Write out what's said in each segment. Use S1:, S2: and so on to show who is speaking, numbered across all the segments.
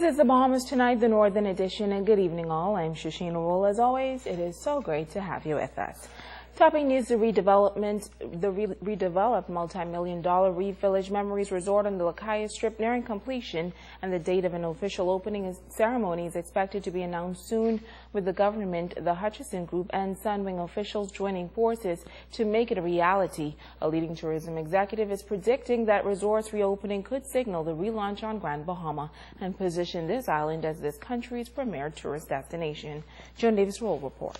S1: is the Bahamas Tonight, the Northern Edition, and good evening all. I'm Shasheena Rolle. As always, it is so great to have you with us. Topping news, the redeveloped multi-million-dollar Reef Village Memories Resort on the Lakaya Strip nearing completion, and the date of an official opening ceremony is expected to be announced soon, with the government, the Hutchison Group, and Sunwing officials joining forces to make it a reality. A leading tourism executive is predicting that resort's reopening could signal the relaunch on Grand Bahama and position this island as this country's premier tourist destination. John Davis Rolle reports.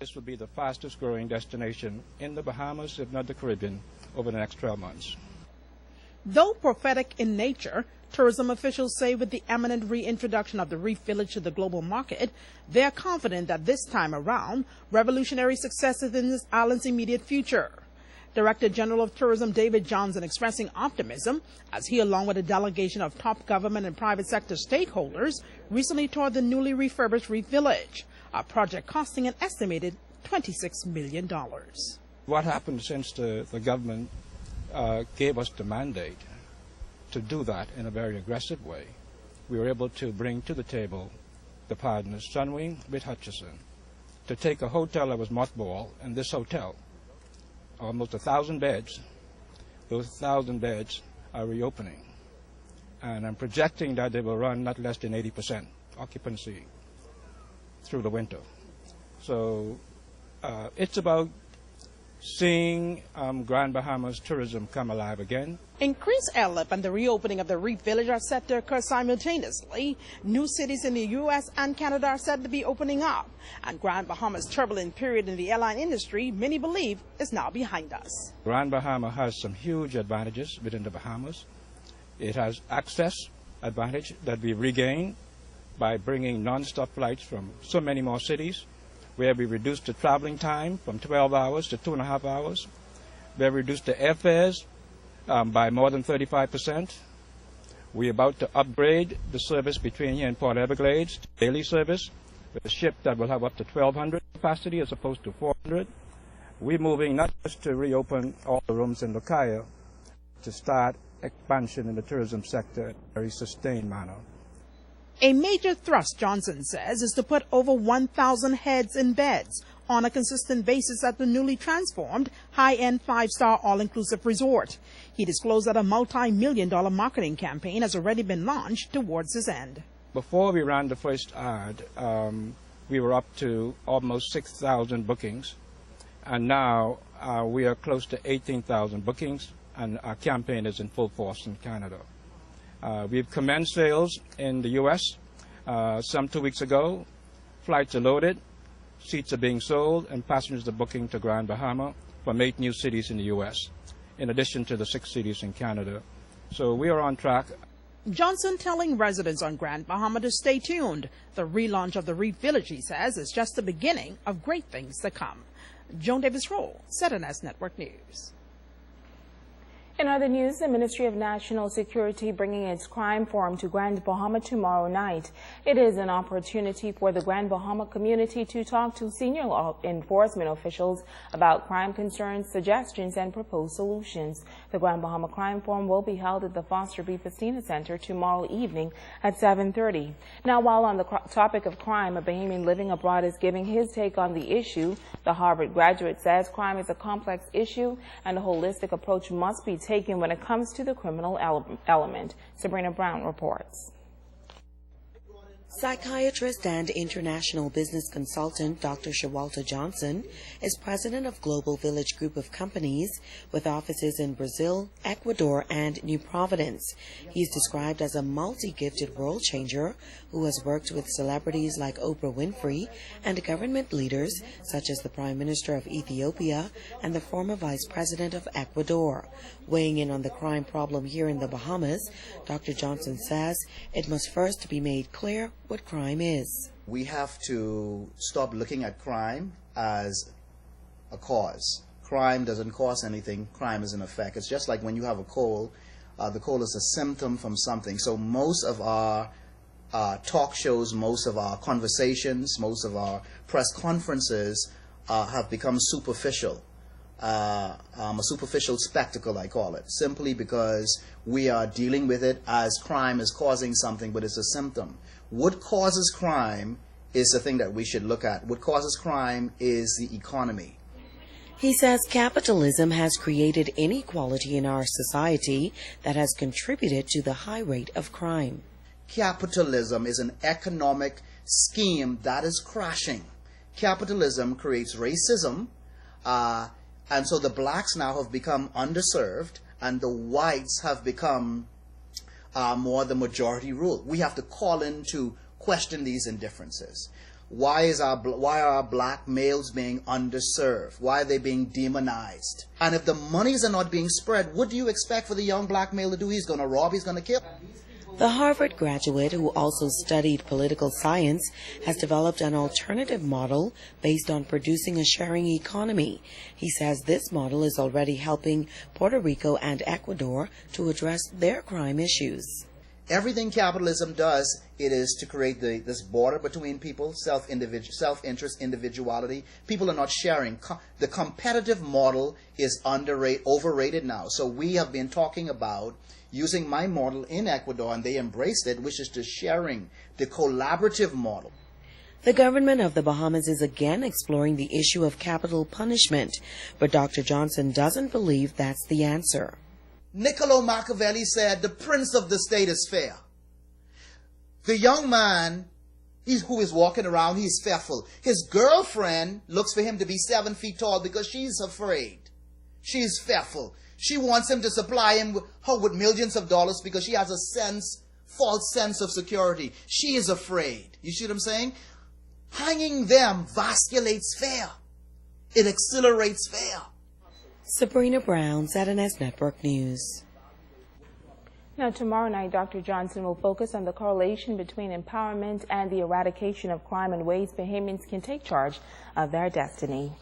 S2: This will be the fastest growing destination in the Bahamas, if not the Caribbean, over the next 12 months.
S3: Though prophetic in nature, tourism officials say with the imminent reintroduction of the Reef Village to the global market, they are confident that this time around, revolutionary success is in this island's immediate future. Director General of Tourism David Johnson expressing optimism as he, along with a delegation of top government and private sector stakeholders, recently toured the newly refurbished Reef Village, a project costing an estimated $26 million.
S2: What happened since the government gave us the mandate to do that in a very aggressive way, we were able to bring to the table the partners, Sunwing with Hutchison, to take a hotel that was mothballed, and this hotel, almost 1,000 beds, those 1,000 beds are reopening. And I'm projecting that they will run not less than 80% occupancy through the winter. So it's about seeing Grand Bahamas tourism come alive again.
S3: Increased airlift and the reopening of the Reef Village are set to occur simultaneously. New cities in the U.S. and Canada are said to be opening up. And Grand Bahama's turbulent period in the airline industry, many believe, is now behind us.
S2: Grand Bahama has some huge advantages within the Bahamas. It has access advantage that we regained by bringing non-stop flights from so many more cities, where we reduced the traveling time from 12 hours to 2.5 hours, where we reduced the airfares by more than 35%. We're about to upgrade the service between here and Port Everglades to daily service with a ship that will have up to 1,200 capacity as opposed to 400. We're moving not just to reopen all the rooms in Lakaya, to start expansion in the tourism sector in a very sustained manner.
S3: A major thrust, Johnson says, is to put over 1,000 heads in beds on a consistent basis at the newly transformed high-end five-star all-inclusive resort. He disclosed that a multi-million-dollar marketing campaign has already been launched towards this end.
S2: Before we ran the first ad, we were up to almost 6,000 bookings, and now we are close to 18,000 bookings, and our campaign is in full force in Canada. We've commenced sales in the U.S. Some 2 weeks ago. Flights are loaded, seats are being sold, and passengers are booking to Grand Bahama from 8 new cities in the U.S., in addition to the 6 cities in Canada. So we are on track.
S3: Johnson telling residents on Grand Bahama to stay tuned. The relaunch of the Reef Village, he says, is just the beginning of great things to come. Joan Davis Rolle, ZNS Network News.
S1: In other news, the Ministry of National Security bringing its crime forum to Grand Bahama tomorrow night. It is an opportunity for the Grand Bahama community to talk to senior law enforcement officials about crime concerns, suggestions, and proposed solutions. The Grand Bahama Crime Forum will be held at the Foster B. Festina Center tomorrow evening at 7:30. Now, while on the topic of crime, a Bahamian living abroad is giving his take on the issue. The Harvard graduate says crime is a complex issue and a holistic approach must be taken when it comes to the criminal element. Sabrina Brown reports.
S4: Psychiatrist and international business consultant Dr. Shawalta Johnson is president of Global Village Group of Companies with offices in Brazil, Ecuador, and New Providence. He's described as a multi-gifted world changer who has worked with celebrities like Oprah Winfrey and government leaders such as the Prime Minister of Ethiopia and the former Vice President of Ecuador. Weighing in on the crime problem here in the Bahamas, Dr. Johnson says it must first be made clear what crime is.
S5: We have to stop looking at crime as a cause. Crime doesn't cause anything. Crime is an effect. It's just like when you have a cold. The cold is a symptom from something. So most of our talk shows, most of our conversations, most of our press conferences have become superficial. a superficial spectacle, I call it, simply because we are dealing with it as crime is causing something, but it's a symptom. What causes crime is the thing that we should look at. What causes crime is the economy.
S4: He says capitalism has created inequality in our society that has contributed to the high rate of crime.
S5: Capitalism is an economic scheme that is crashing. Capitalism creates racism, and so the blacks now have become underserved, and the whites have become more the majority rule. We have to call in to question these indifferences. Why are our black males being underserved? Why are they being demonized? And if the monies are not being spread, what do you expect for the young black male to do? He's going to rob, he's going to kill.
S4: The Harvard graduate, who also studied political science, has developed an alternative model based on producing a sharing economy. He says this model is already helping Puerto Rico and Ecuador to address their crime issues.
S5: Everything capitalism does, it is to create this border between people, self-interest, individuality. People are not sharing. The competitive model is overrated now. So we have been talking about using my model in Ecuador, and they embraced it, which is the sharing, the collaborative model.
S4: The government of the Bahamas is again exploring the issue of capital punishment, but Dr. Johnson doesn't believe that's the answer.
S5: Niccolo Machiavelli said, the prince of the state is fair. The young man who is walking around, he's fearful. His girlfriend looks for him to be 7 feet tall because she's afraid. She's fearful. She wants him to supply her with millions of dollars because she has a false sense of security. She is afraid. You see what I'm saying? Hanging them vasculates fear. It accelerates fear.
S4: Sabrina Brown, ZNS Network News.
S1: Now, tomorrow night, Dr. Johnson will focus on the correlation between empowerment and the eradication of crime and ways Bahamians can take charge of their destiny.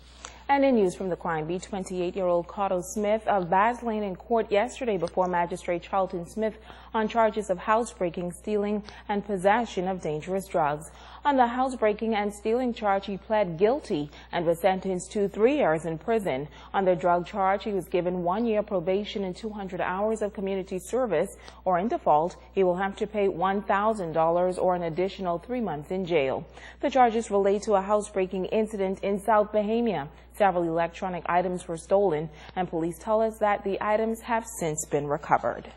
S1: And in news from the crime beat, 28-year-old Cotto Smith of Bass Lane in court yesterday before Magistrate Charlton Smith on charges of housebreaking, stealing, and possession of dangerous drugs. On the housebreaking and stealing charge, he pled guilty and was sentenced to 3 years in prison. On the drug charge, he was given 1 year probation and 200 hours of community service, or in default, he will have to pay $1,000 or an additional 3 months in jail. The charges relate to a housebreaking incident in South Bahamia. Several electronic items were stolen, and police tell us that the items have since been recovered.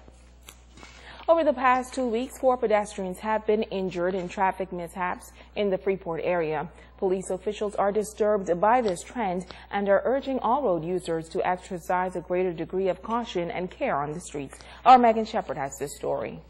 S1: Over the past 2 weeks, 4 pedestrians have been injured in traffic mishaps in the Freeport area. Police officials are disturbed by this trend and are urging all road users to exercise a greater degree of caution and care on the streets. Our Megan Shepard has this story.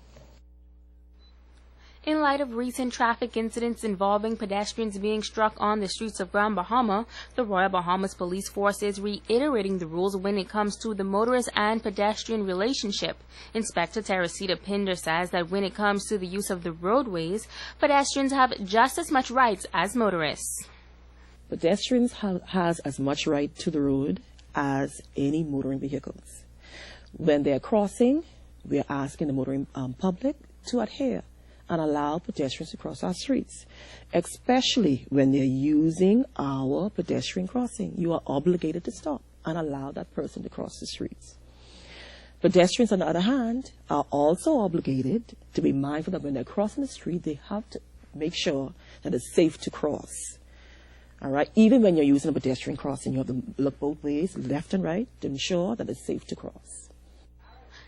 S6: In light of recent traffic incidents involving pedestrians being struck on the streets of Grand Bahama, the Royal Bahamas Police Force is reiterating the rules when it comes to the motorist and pedestrian relationship. Inspector Teresita Pinder says that when it comes to the use of the roadways, pedestrians have just as much rights as motorists.
S7: Pedestrians has as much right to the road as any motoring vehicles. When they're crossing, we're asking the motoring public to adhere and allow pedestrians to cross our streets, especially when they're using our pedestrian crossing. You are obligated to stop and allow that person to cross the streets. Pedestrians, on the other hand, are also obligated to be mindful that when they're crossing the street, they have to make sure that it's safe to cross. All right? Even when you're using a pedestrian crossing, you have to look both ways, left and right, to ensure that it's safe to cross.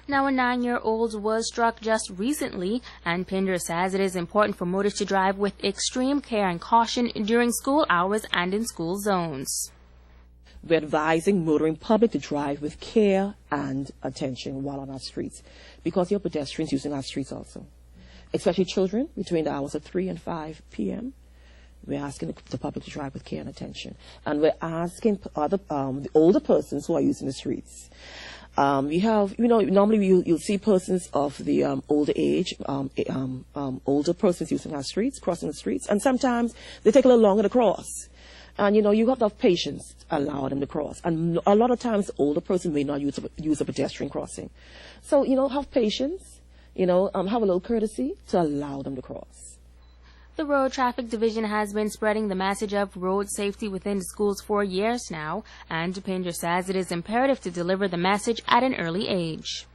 S6: Now, a 9-year-old was struck just recently, and Pinder says it is important for motorists to drive with extreme care and caution during school hours and in school zones.
S7: We're advising motoring public to drive with care and attention while on our streets, because there are pedestrians using our streets also, especially children between the hours of 3 and 5 p.m. We're asking the public to drive with care and attention, and we're asking the older persons who are using the streets. We have, normally you'll see persons of the older age, older persons using our streets, crossing the streets, and sometimes they take a little longer to cross. And, you have to have patience to allow them to cross. And a lot of times, the older person may not use a pedestrian crossing. So, have patience, have a little courtesy to allow them to cross.
S6: The Road Traffic Division has been spreading the message of road safety within the schools for years now, and Dupinder says it is imperative to deliver the message at an early age.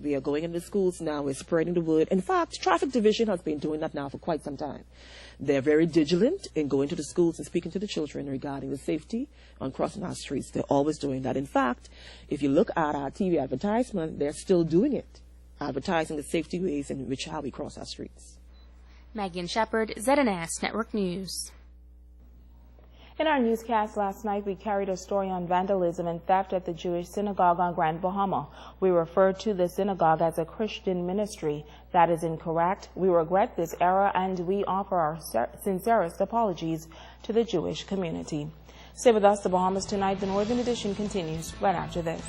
S7: We are going into schools now, we're spreading the word. In fact, Traffic Division has been doing that now for quite some time. They're very vigilant in going to the schools and speaking to the children regarding the safety on crossing our streets. They're always doing that. In fact, if you look at our TV advertisement, they're still doing it, advertising the safety ways in which how we cross our streets.
S6: Megan Shepard, ZNS Network News.
S1: In our newscast last night, we carried a story on vandalism and theft at the Jewish synagogue on Grand Bahama. We referred to the synagogue as a Christian ministry. That is incorrect. We regret this error and we offer our sincerest apologies to the Jewish community. Stay with us, the Bahamas Tonight. The Northern Edition continues right after this.